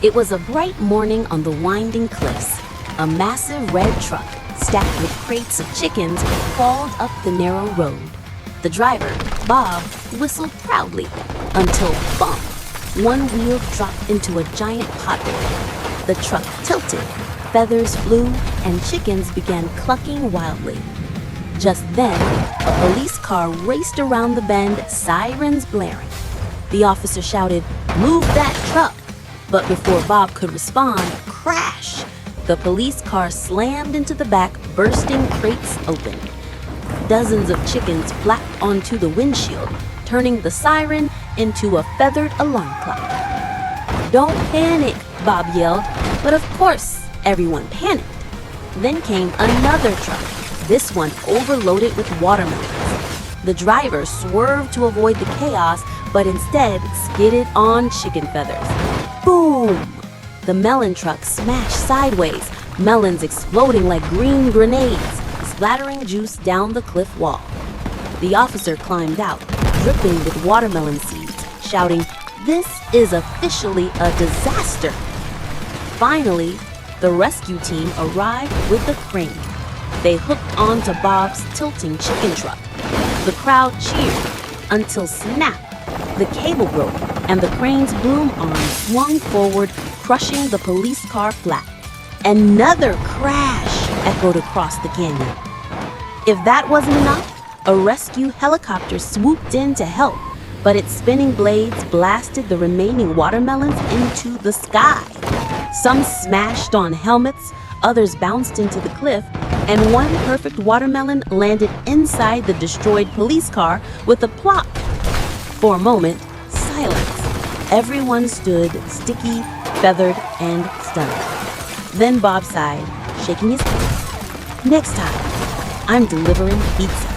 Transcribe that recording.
It was a bright morning on the winding cliffs. A massive red truck, stacked with crates of chickens, crawled up the narrow road. The driver, Bob, whistled proudly until bump! One wheel dropped into a giant pothole. The truck tilted, feathers flew, and chickens began clucking wildly. Just then, a police car raced around the bend, sirens blaring. The officer shouted, "Move that truck!" But before Bob could respond, crash! The police car slammed into the back, bursting crates open. Dozens of chickens flapped onto the windshield, turning the siren into a feathered alarm clock. "Don't panic," Bob yelled, but of course, everyone panicked. Then came another truck, this one overloaded with watermelons. The driver swerved to avoid the chaos, but instead skidded on chicken feathers. Boom! The melon truck smashed sideways, melons exploding like green grenades, splattering juice down the cliff wall. The officer climbed out, dripping with watermelon seeds, shouting, "This is officially a disaster!" Finally, the rescue team arrived with a crane. They hooked onto Bob's tilting chicken truck. The crowd cheered until snap! The cable broke and the crane's boom arm swung forward, crushing the police car flat. Another crash echoed across the canyon. If that wasn't enough, a rescue helicopter swooped in to help, but its spinning blades blasted the remaining watermelons into the sky. Some smashed on helmets, others bounced into the cliff, and one perfect watermelon landed inside the destroyed police car with a plop. For a moment, silence. Everyone stood sticky, feathered, and stunned. Then Bob sighed, shaking his head. "Next time, I'm delivering pizza."